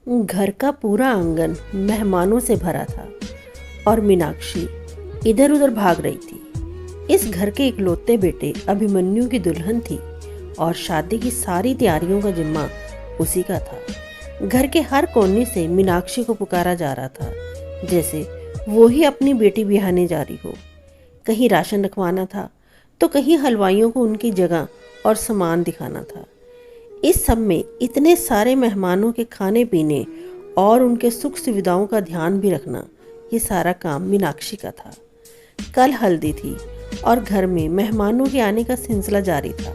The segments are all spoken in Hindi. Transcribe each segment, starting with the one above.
घर का पूरा आंगन मेहमानों से भरा था और मीनाक्षी इधर उधर भाग रही थी। इस घर के इकलौते बेटे अभिमन्यु की दुल्हन थी और शादी की सारी तैयारियों का जिम्मा उसी का था। घर के हर कोने से मीनाक्षी को पुकारा जा रहा था, जैसे वो ही अपनी बेटी बिहाने जा रही हो। कहीं राशन रखवाना था तो कहीं हलवाइयों को उनकी जगह और सामान दिखाना था। इस सब में इतने सारे मेहमानों के खाने पीने और उनके सुख सुविधाओं का ध्यान भी रखना, ये सारा काम मीनाक्षी का था। कल हल्दी थी और घर में मेहमानों के आने का सिलसिला जारी था।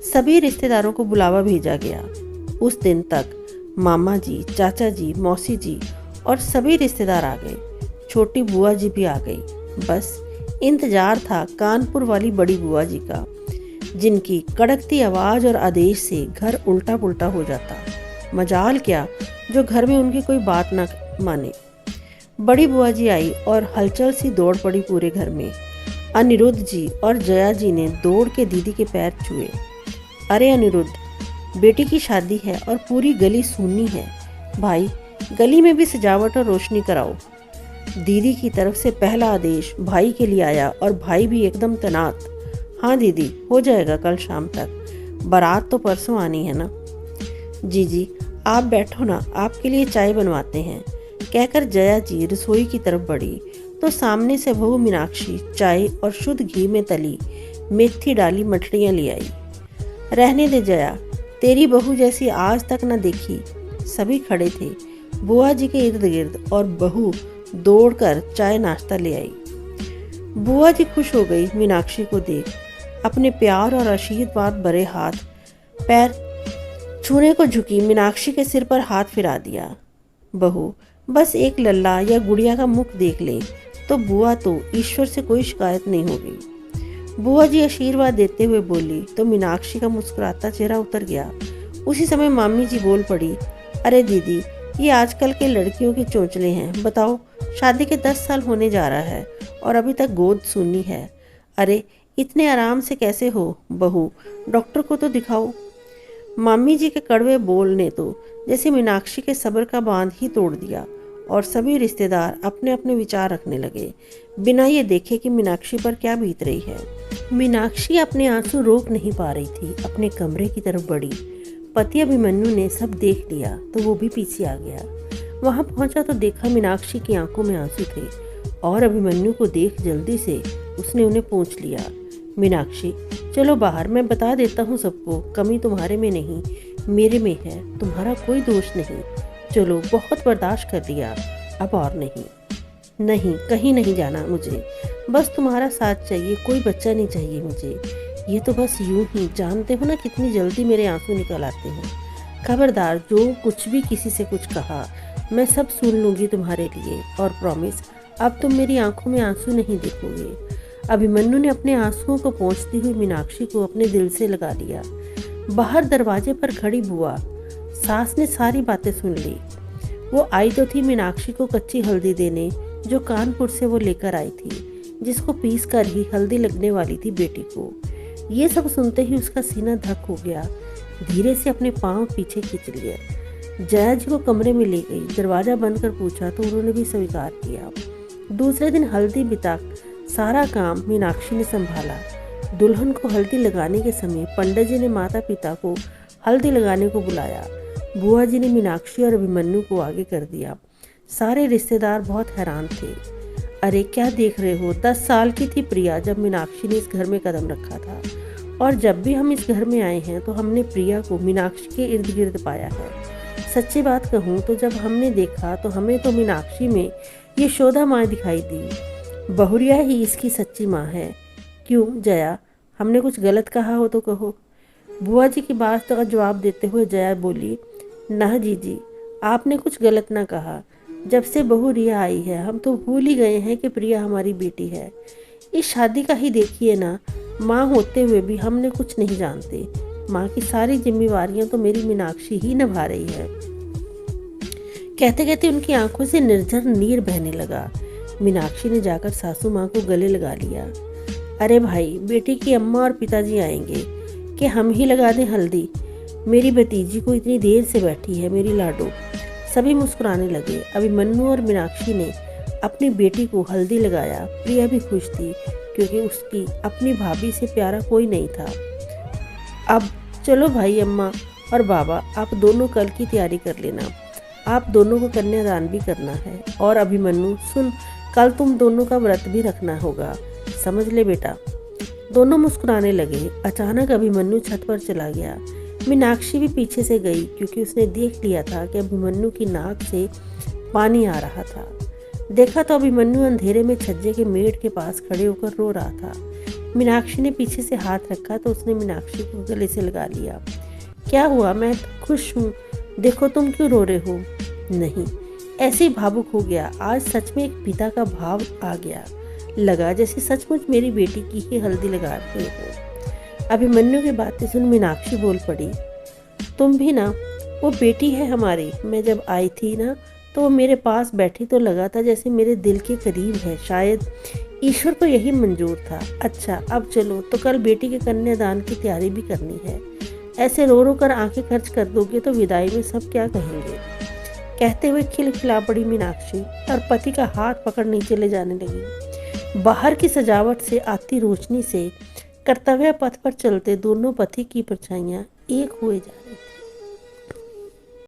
सभी रिश्तेदारों को बुलावा भेजा गया। उस दिन तक मामा जी, चाचा जी, मौसी जी और सभी रिश्तेदार आ गए। छोटी बुआ जी भी आ गई। बस इंतजार था कानपुर वाली बड़ी बुआ जी का, जिनकी कड़कती आवाज़ और आदेश से घर उल्टा पुल्टा हो जाता। मजाल क्या जो घर में उनकी कोई बात ना माने। बड़ी बुआ जी आई और हलचल सी दौड़ पड़ी पूरे घर में। अनिरुद्ध जी और जया जी ने दौड़ के दीदी के पैर छुए। अरे अनिरुद्ध, बेटी की शादी है और पूरी गली सुननी है। भाई, गली में भी सजावट और रोशनी कराओ। दीदी की तरफ से पहला आदेश भाई के लिए आया और भाई भी एकदम तैनात। हाँ दीदी, हो जाएगा कल शाम तक। बारात तो परसों आनी है ना। जी जी, आप बैठो ना, आपके लिए चाय बनवाते हैं, कहकर जया जी रसोई की तरफ बढ़ी तो सामने से बहू मीनाक्षी चाय और शुद्ध घी में तली मेथी डाली मठड़ियाँ ले आई। रहने दे जया, तेरी बहू जैसी आज तक न देखी। सभी खड़े थे बुआ जी के इर्द गिर्द और बहू दौड़कर चाय नाश्ता ले आई। बुआ जी खुश हो गई मीनाक्षी को देख। अपने प्यार और आशीर्वाद भरे हाथ पैर छूने को झुकी मीनाक्षी के सिर पर हाथ फिरा दिया। बहू बस एक लल्ला या गुड़िया का मुख देख ले तो बुआ तो ईश्वर से कोई शिकायत नहीं होगी। बुआ जी आशीर्वाद देते हुए बोली तो मीनाक्षी का मुस्कुराता चेहरा उतर गया। उसी समय मामी जी बोल पड़ी, अरे दीदी, ये आजकल के लड़कियों की चोंचले हैं। बताओ, शादी के 10 साल होने जा रहा है और अभी तक गोद सुननी है। अरे इतने आराम से कैसे हो बहू, डॉक्टर को तो दिखाओ। मामी जी के कड़वे बोल ने तो जैसे मीनाक्षी के सब्र का बांध ही तोड़ दिया और सभी रिश्तेदार अपने अपने विचार रखने लगे, बिना ये देखे कि मीनाक्षी पर क्या बीत रही है। मीनाक्षी अपने आंसू रोक नहीं पा रही थी। अपने कमरे की तरफ बढ़ी। पति अभिमन्यु ने सब देख लिया तो वो भी पीछे आ गया। वहां पहुंचा तो देखा मीनाक्षी की आंखों में आंसू थे और अभिमन्यु को देख जल्दी से उसने उन्हें पूछ लिया, मीनाक्षी चलो बाहर, मैं बता देता हूँ सबको, कमी तुम्हारे में नहीं मेरे में है, तुम्हारा कोई दोष नहीं। चलो, बहुत बर्दाश्त कर लिया, अब और नहीं। नहीं, कहीं नहीं जाना मुझे, बस तुम्हारा साथ चाहिए, कोई बच्चा नहीं चाहिए मुझे। ये तो बस यूं ही, जानते हो ना कितनी जल्दी मेरे आंसू निकल आते हैं। खबरदार, जो कुछ भी किसी से कुछ कहा मैं सब सुन लूँगी तुम्हारे लिए, और प्रॉमिस अब तुम मेरी आंखों में आंसू नहीं देखोगे। अभिमन्यु ने अपने आंसुओं को पोंछती हुई मीनाक्षी को अपने दिल से लगा लिया। बाहर दरवाजे पर खड़ी बुआ सास ने सारी बातें सुन ली। वो आई तो थी मीनाक्षी को कच्ची हल्दी देने, जो कानपुर से वो लेकर आई थी, जिसको पीस कर ही हल्दी लगने वाली थी बेटी को। ये सब सुनते ही उसका सीना धक हो गया। धीरे से अपने पांव पीछे खींच लिए। जया जी को कमरे में ले गई। दरवाजा बंद कर पूछा तो उन्होंने भी स्वीकार किया। दूसरे दिन हल्दी बिता सारा काम मीनाक्षी ने संभाला। दुल्हन को हल्दी लगाने के समय पंडित जी ने माता पिता को हल्दी लगाने को बुलाया। बुआ जी ने मीनाक्षी और अभिमन्यु को आगे कर दिया। सारे रिश्तेदार बहुत हैरान थे। अरे क्या देख रहे हो, 10 साल की थी प्रिया जब मीनाक्षी ने इस घर में कदम रखा था, और जब भी हम इस घर में आए हैं तो हमने प्रिया को मीनाक्षी के इर्द गिर्द पाया है। सच्ची बात कहूँ तो जब हमने देखा तो हमें तो मीनाक्षी में यशोदा माँ दिखाई दी। बहुरिया ही इसकी सच्ची माँ है। क्यों जया, हमने कुछ गलत कहा हो तो कहो। बुआ जी की बात का जवाब देते हुए जया बोली, ना जीजी, आपने कुछ गलत ना कहा। जब से बहू रिया आई है हम तो भूल ही गए हैं कि प्रिया हमारी बेटी है। इस शादी का ही देखिए ना, माँ होते हुए भी हमने कुछ नहीं जानते। माँ की सारी जिम्मेवारियां तो मेरी मीनाक्षी ही निभा रही है। कहते कहते उनकी आंखों से निर्झर नीर बहने लगा। मीनाक्षी ने जाकर सासू माँ को गले लगा लिया। अरे भाई, बेटी की अम्मा और पिताजी आएंगे कि हम ही लगा दें हल्दी। मेरी भतीजी को इतनी देर से बैठी है मेरी लाडो। सभी मुस्कुराने लगे। अभिमन्यु और मीनाक्षी ने अपनी बेटी को हल्दी लगाया। प्रिया भी खुश थी क्योंकि उसकी अपनी भाभी से प्यारा कोई नहीं था। अब चलो भाई, अम्मा और बाबा, आप दोनों कल की तैयारी कर लेना। आप दोनों को कन्यादान भी करना है। और अभिमन्यु सुन, कल तुम दोनों का व्रत भी रखना होगा, समझ ले बेटा। दोनों मुस्कुराने लगे। अचानक अभिमन्यु छत पर चला गया। मीनाक्षी भी पीछे से गई क्योंकि उसने देख लिया था कि अभिमन्यु की नाक से पानी आ रहा था। देखा तो अभिमन्यु अंधेरे में छज्जे के मेड़ के पास खड़े होकर रो रहा था। मीनाक्षी ने पीछे से हाथ रखा तो उसने मीनाक्षी को गले से लगा लिया। क्या हुआ? मैं खुश हूँ, देखो तुम क्यों रो रहे हो? नहीं, ऐसे ही भावुक हो गया। आज सच में एक पिता का भाव आ गया, लगा जैसे सचमुच मेरी बेटी की ही हल्दी लगा रहे हो। अभिमन्यु की बातें सुन मीनाक्षी बोल पड़ी, तुम भी ना, वो बेटी है हमारी। मैं जब आई थी ना तो वो मेरे पास बैठी तो लगा था जैसे मेरे दिल के करीब है। शायद ईश्वर को यही मंजूर था। अच्छा अब चलो, तो कल बेटी के कन्यादान की तैयारी भी करनी है। ऐसे रो रो कर आंखें खर्च कर दोगे तो विदाई में सब क्या कहेंगे? कहते हुए खिलखिला पड़ी मीनाक्षी और पति का हाथ पकड़ नीचे ले जाने लगी। बाहर की सजावट से आती रोशनी से कर्तव्य पथ पर चलते दोनों पति की परछाइयां एक हुए जा रही थी।